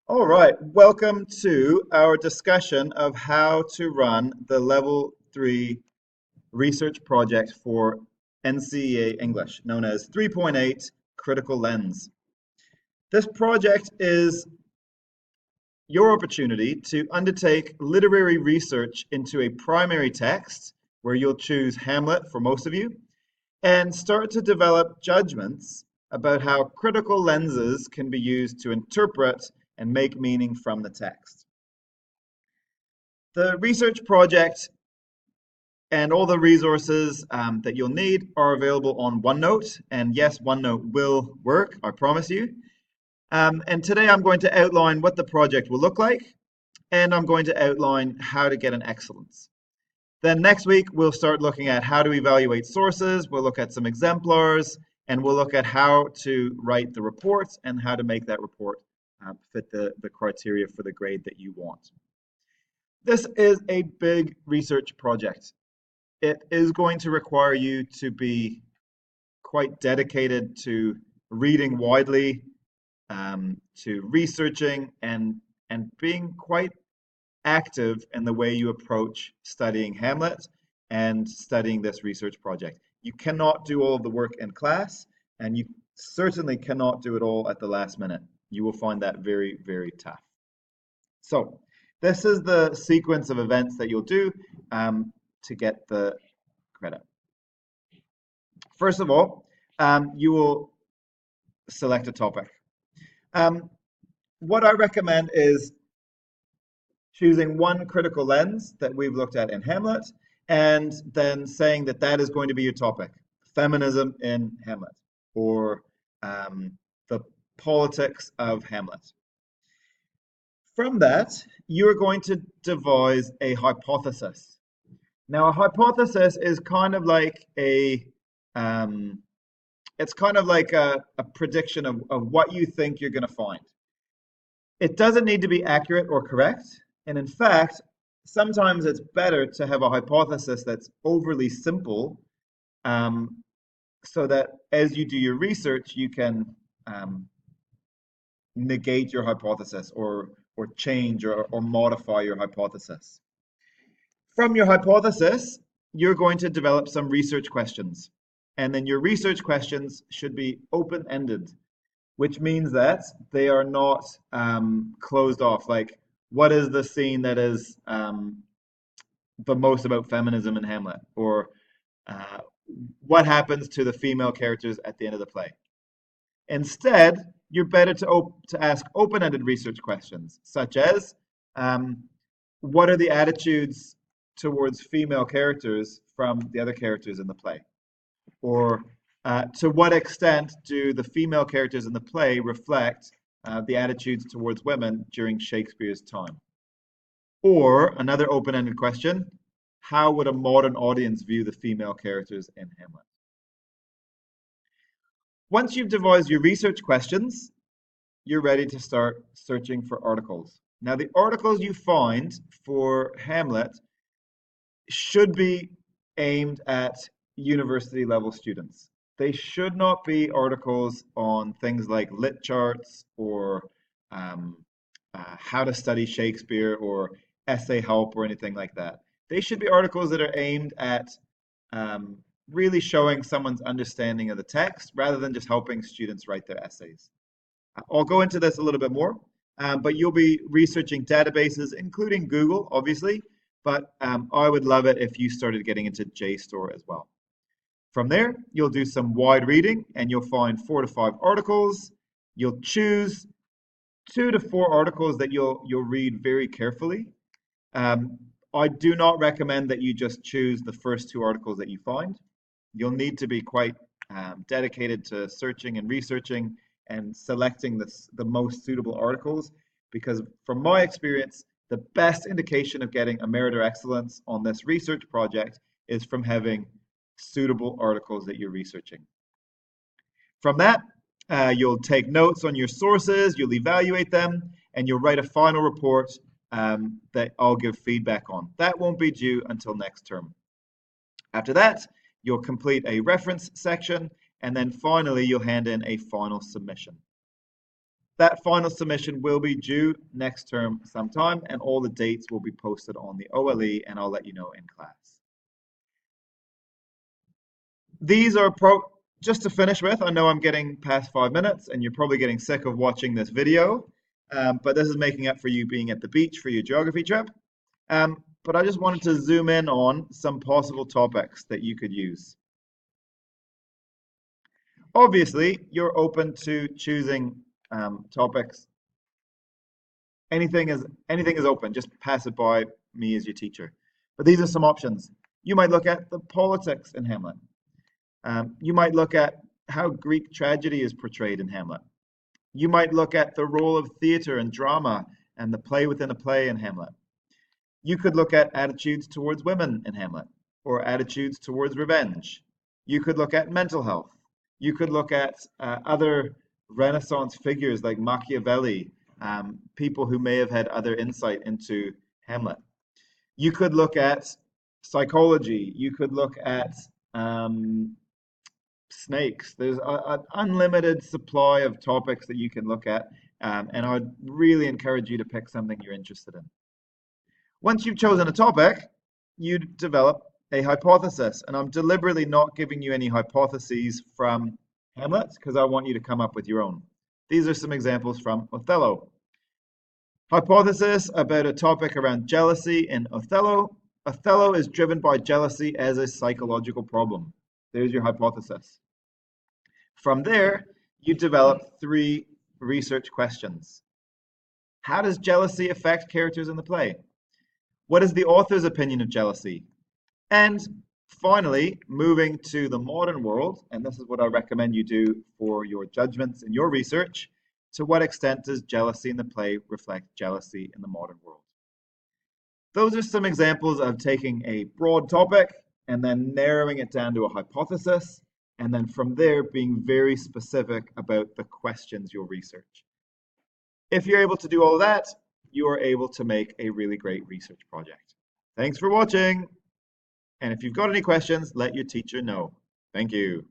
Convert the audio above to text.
All right, welcome to our discussion of how to run the Level 3 research project for NCEA English, known as 3.8 Critical Lens. This project is your opportunity to undertake literary research into a primary text, where you'll choose Hamlet for most of you, and start to develop judgments about how critical lenses can be used to interpret and make meaning from the text. The research project and all the resources that you'll need are available on OneNote. And yes, OneNote will work, I promise you. And today I'm going to outline what the project will look like, and I'm going to outline how to get an excellence. Then next week, we'll start looking at how to evaluate sources, we'll look at some exemplars, and we'll look at how to write the reports and how to make that report fit the criteria for the grade that you want. This is a big research project. It is going to require you to be quite dedicated to reading widely, to researching, and being quite active in the way you approach studying Hamlet and studying this research project. You cannot do all of the work in class, and you certainly cannot do it all at the last minute. You will find that very, very tough. So, this is the sequence of events that you'll do to get the credit. First of all, you will select a topic. What I recommend is choosing one critical lens that we've looked at in Hamlet, and then saying that that is going to be your topic. Feminism in Hamlet, or the politics of Hamlet. From that, you are going to devise a hypothesis. Now, a hypothesis is kind of like it's kind of like a prediction of what you think you're going to find. It doesn't need to be accurate or correct. And in fact, sometimes it's better to have a hypothesis that's overly simple, so that as you do your research, you can negate your hypothesis or change or modify your hypothesis. From your hypothesis, you're going to develop some research questions. And then your research questions should be open-ended, which means that they are not closed off. Like, what is the scene that is the most about feminism in Hamlet? Or what happens to the female characters at the end of the play? Instead, you're better to ask open-ended research questions, such as what are the attitudes towards female characters from the other characters in the play? Or to what extent do the female characters in the play reflect the attitudes towards women during Shakespeare's time? Or another open-ended question, how would a modern audience view the female characters in Hamlet? Once you've devised your research questions, you're ready to start searching for articles. Now, the articles you find for Hamlet should be aimed at university level students. They should not be articles on things like lit charts or how to study Shakespeare or essay help or anything like that. They should be articles that are aimed at really showing someone's understanding of the text rather than just helping students write their essays. I'll go into this a little bit more, but you'll be researching databases, including Google, obviously, but I would love it if you started getting into JSTOR as well. From there, you'll do some wide reading and you'll find 4 to 5 articles. You'll choose 2 to 4 articles that you'll read very carefully. I do not recommend that you just choose the first 2 articles that you find. You'll need to be quite dedicated to searching and researching and selecting the most suitable articles, because from my experience, the best indication of getting a merit or excellence on this research project is from having suitable articles that you're researching. From that, you'll take notes on your sources, you'll evaluate them, and you'll write a final report that I'll give feedback on. That won't be due until next term. After that, you'll complete a reference section, and then finally you'll hand in a final submission. That final submission will be due next term sometime, and all the dates will be posted on the OLE, and I'll let you know in class. These are just to finish with. I know I'm getting past 5 minutes, and you're probably getting sick of watching this video, but this is making up for you being at the beach for your geography trip. But I just wanted to zoom in on some possible topics that you could use. Obviously, you're open to choosing topics. Anything is open. Just pass it by me as your teacher. But these are some options. You might look at the politics in Hamlet. You might look at how Greek tragedy is portrayed in Hamlet. You might look at the role of theater and drama and the play within a play in Hamlet. You could look at attitudes towards women in Hamlet or attitudes towards revenge. You could look at mental health. You could look at other Renaissance figures like Machiavelli, people who may have had other insight into Hamlet. You could look at psychology. You could look at snakes. There's an unlimited supply of topics that you can look at, and I'd really encourage you to pick something you're interested in. Once you've chosen a topic, you develop a hypothesis, and I'm deliberately not giving you any hypotheses from Hamlet because I want you to come up with your own. These are some examples from Othello. Hypothesis about a topic around jealousy in Othello. Othello is driven by jealousy as a psychological problem. There's your hypothesis. From there, you develop 3 research questions. How does jealousy affect characters in the play? What is the author's opinion of jealousy? And finally, moving to the modern world, and this is what I recommend you do for your judgments in your research, to what extent does jealousy in the play reflect jealousy in the modern world? Those are some examples of taking a broad topic and then narrowing it down to a hypothesis, and then from there being very specific about the questions you'll research. If you're able to do all of that, you are able to make a really great research project. Thanks for watching. And if you've got any questions, let your teacher know. Thank you.